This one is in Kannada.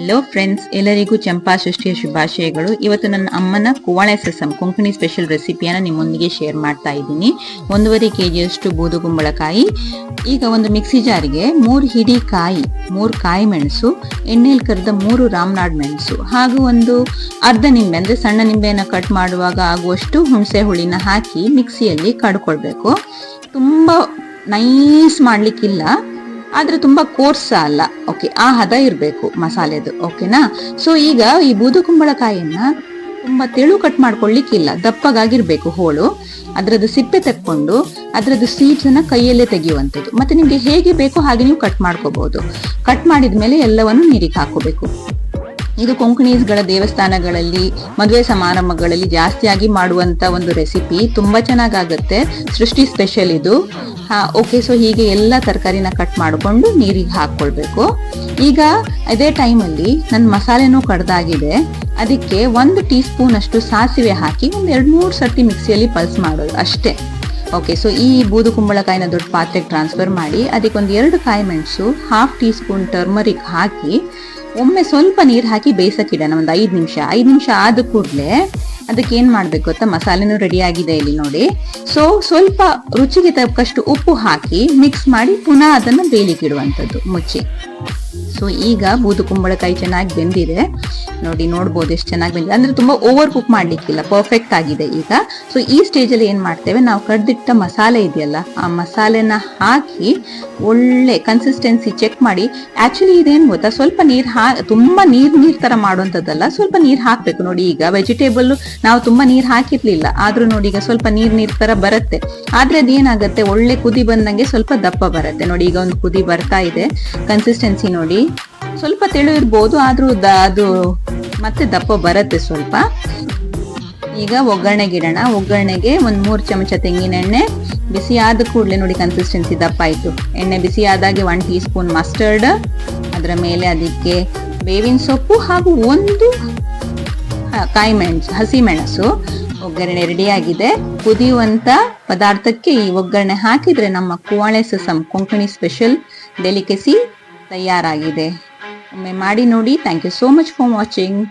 ಹಲೋ ಫ್ರೆಂಡ್ಸ್, ಎಲ್ಲರಿಗೂ ಚಂಪಾ ಷಷ್ಠಿಯ ಶುಭಾಶಯಗಳು. ಇವತ್ತು ನನ್ನ ಅಮ್ಮನ ಕುವಾಳೆ ಸಸಮ್ ಕೊಂಕಣಿ ಸ್ಪೆಷಲ್ ರೆಸಿಪಿಯನ್ನು ನಿಮ್ಮೊಂದಿಗೆ ಶೇರ್ ಮಾಡ್ತಾ ಇದ್ದೀನಿ. 1.5 kg ಬೂದುಗುಂಬಳಕಾಯಿ. ಈಗ ಒಂದು ಮಿಕ್ಸಿ ಜಾರಿಗೆ 3 ಹಿಡಿ ಕಾಯಿ, 3 ಕಾಯಿ ಮೆಣಸು, ಎಣ್ಣೆಯಲ್ಲಿ ಕರೆದ 3 ರಾಮನಾಡ್ ಮೆಣಸು ಹಾಗೂ ಒಂದು ಅರ್ಧ ನಿಂಬೆ ಅಂದ್ರೆ ಸಣ್ಣ ನಿಂಬೆಯನ್ನು ಕಟ್ ಮಾಡುವಾಗ ಆಗುವಷ್ಟು ಹುಣಸೆ ಹುಳಿನ ಹಾಕಿ ಮಿಕ್ಸಿಯಲ್ಲಿ ಕಡ್ಕೊಳ್ಬೇಕು. ತುಂಬಾ ನೈಸ್ ಮಾಡ್ಲಿಕ್ಕಿಲ್ಲ, ಆದ್ರೆ ತುಂಬಾ ಕೋರ್ಸ್ ಅಲ್ಲ. ಓಕೆ, ಆ ಹದ ಇರಬೇಕು ಮಸಾಲೆದು. ಓಕೆನಾ? ಸೊ ಈಗ ಈ ಬೂದುಗುಂಬಳಕಾಯಿಯನ್ನ ತುಂಬಾ ತೆಳು ಕಟ್ ಮಾಡ್ಕೊಳ್ಳಿಕ್ಕಿಲ್ಲ, ದಪ್ಪಗಾಗಿರ್ಬೇಕು ಹೋಳು. ಅದ್ರದ್ದು ಸಿಪ್ಪೆ ತಕ್ಕೊಂಡು ಅದ್ರದ್ದು ಸೀಡ್ಸ್ ಅನ್ನ ಕೈಯಲ್ಲೇ ತೆಗೆಯುವಂಥದ್ದು. ಮತ್ತೆ ನಿಮ್ಗೆ ಹೇಗೆ ಬೇಕೋ ಹಾಗೆ ನೀವು ಕಟ್ ಮಾಡ್ಕೋಬಹುದು. ಕಟ್ ಮಾಡಿದ್ಮೇಲೆ ಎಲ್ಲವನ್ನು ನೀರಿಗೆ ಹಾಕೋಬೇಕು. ಇದು ಕೊಂಕಣೀಸ್ಗಳ ದೇವಸ್ಥಾನಗಳಲ್ಲಿ, ಮದುವೆ ಸಮಾರಂಭಗಳಲ್ಲಿ ಜಾಸ್ತಿಯಾಗಿ ಮಾಡುವಂತ ಒಂದು ರೆಸಿಪಿ. ತುಂಬಾ ಚೆನ್ನಾಗಾಗುತ್ತೆ. ಸೃಷ್ಟಿ ಸ್ಪೆಷಲ್ ಇದು. ಓಕೆ, ಸೊ ಹೀಗೆ ಎಲ್ಲ ತರಕಾರಿನ ಕಟ್ ಮಾಡಿಕೊಂಡು ನೀರಿಗೆ ಹಾಕೊಳ್ಬೇಕು. ಈಗ ಅದೇ ಟೈಮಲ್ಲಿ ನನ್ನ ಮಸಾಲೆನೂ ಕಡ್ದಾಗಿದೆ. ಅದಕ್ಕೆ 1 ಟೀ ಸ್ಪೂನ್ ಅಷ್ಟು ಸಾಸಿವೆ ಹಾಕಿ ಒಂದು 2-3 ಸರ್ತಿ ಮಿಕ್ಸಿಯಲ್ಲಿ ಪಲ್ಸ್ ಮಾಡೋದು ಅಷ್ಟೇ. ಓಕೆ, ಸೊ ಈ ಬೂದುಗುಂಬಳಕಾಯಿನ ದೊಡ್ಡ ಪಾತ್ರೆಗೆ ಟ್ರಾನ್ಸ್ಫರ್ ಮಾಡಿ ಅದಕ್ಕೆ ಒಂದು 2 ಕಾಯಿ ಮೆಣಸು, 1/2 ಟೀ ಸ್ಪೂನ್ ಟರ್ಮರಿಕ್ ಹಾಕಿ ಒಮ್ಮೆ ಸ್ವಲ್ಪ ನೀರು ಹಾಕಿ ಬೇಯಿಸಕ್ಕಿಡೋಣ ಒಂದು 5 ನಿಮಿಷ. 5 ನಿಮಿಷ ಆದ ಕೂಡಲೇ ಅದಕ್ಕೆ ಏನ್ ಮಾಡ್ಬೇಕು ಗೊತ್ತಾ, ಮಸಾಲೆನೂ ರೆಡಿ ಆಗಿದೆ ಇಲ್ಲಿ ನೋಡಿ. ಸೊ ಸ್ವಲ್ಪ ರುಚಿಗೆ ತಕ್ಕಷ್ಟು ಉಪ್ಪು ಹಾಕಿ ಮಿಕ್ಸ್ ಮಾಡಿ ಪುನಃ ಅದನ್ನ ಬೇಯಲಿಕ್ಕಿಡುವಂಥದ್ದು ಮುಚ್ಚಿ. ಸೊ ಈಗ ಬೂದುಗುಂಬಳಕಾಯಿ ಚೆನ್ನಾಗಿ ಬೆಂದಿದೆ ನೋಡಿ, ನೋಡ್ಬೋದು ಎಷ್ಟು ಚೆನ್ನಾಗಿ ಬೆಂದಿದೆ. ಅಂದ್ರೆ ತುಂಬಾ ಓವರ್ ಕುಕ್ ಮಾಡ್ಲಿಕ್ಕಿಲ್ಲ, ಪರ್ಫೆಕ್ಟ್ ಆಗಿದೆ ಈಗ. ಸೊ ಈ ಸ್ಟೇಜಲ್ಲಿ ಏನ್ ಮಾಡ್ತೇವೆ, ನಾವು ಕಡ್ದಿಟ್ಟ ಮಸಾಲೆ ಇದೆಯಲ್ಲ, ಆ ಮಸಾಲೆನ ಹಾಕಿ ಒಳ್ಳೆ ಕನ್ಸಿಸ್ಟೆನ್ಸಿ ಚೆಕ್ ಮಾಡಿ. ಆಕ್ಚುಲಿ ಇದೇನ್ ಗೊತ್ತಾ, ಸ್ವಲ್ಪ ತುಂಬಾ ನೀರ್ ತರ ಮಾಡುವಂಥದ್ದಲ್ಲ, ಸ್ವಲ್ಪ ನೀರ್ ಹಾಕ್ಬೇಕು ನೋಡಿ. ಈಗ ವೆಜಿಟೇಬಲ್ ನಾವು ತುಂಬಾ ನೀರ್ ಹಾಕಿರ್ಲಿಲ್ಲ, ಆದ್ರೂ ನೋಡಿ ಈಗ ಸ್ವಲ್ಪ ನೀರ್ ತರ ಬರುತ್ತೆ. ಆದ್ರೆ ಅದೇನಾಗತ್ತೆ, ಒಳ್ಳೆ ಕುದಿ ಬಂದಂಗೆ ಸ್ವಲ್ಪ ದಪ್ಪ ಬರುತ್ತೆ ನೋಡಿ. ಈಗ ಒಂದು ಕುದಿ ಬರ್ತಾ ಇದೆ. ಕನ್ಸಿಸ್ಟೆನ್ಸಿ ನೋಡಿ, ಸ್ವಲ್ಪ ತೆಳು ಇರ್ಬೋದು, ಆದ್ರೂ ಅದು ಮತ್ತೆ ದಪ್ಪ ಬರುತ್ತೆ ಸ್ವಲ್ಪ. ಈಗ ಒಗ್ಗರಣೆಗೆ ಇಡೋಣ. ಒಗ್ಗರಣೆಗೆ 3 ಚಮಚ ತೆಂಗಿನ ಎಣ್ಣೆ ಬಿಸಿ ಆದ ಕೂಡಲೇ ನೋಡಿ ಕನ್ಸಿಸ್ಟೆನ್ಸಿ ದಪ್ಪ ಆಯ್ತು. ಎಣ್ಣೆ ಬಿಸಿ ಆದಾಗೆ 1 ಟೀ ಸ್ಪೂನ್ ಮಸ್ಟರ್ಡ್, ಅದರ ಮೇಲೆ ಅದಕ್ಕೆ ಬೇವಿನ ಸೊಪ್ಪು ಹಾಗೂ 1 ಕಾಯಿ ಮೆಣಸು, ಹಸಿ ಮೆಣಸು. ಒಗ್ಗರಣೆ ರೆಡಿ ಆಗಿದೆ. ಕುದಿಯುವಂತ ಪದಾರ್ಥಕ್ಕೆ ಈ ಒಗ್ಗರಣೆ ಹಾಕಿದ್ರೆ ನಮ್ಮ ಕುವಾಳೆ ಸಸಮ್ ಕೊಂಕಣಿ ಸ್ಪೆಷಲ್ ಡೆಲಿಕೆಸಿ ತಯಾರಾಗಿದೆ. ಒಮ್ಮೆ ಮಾಡಿ ನೋಡಿ. Thank you so much for watching.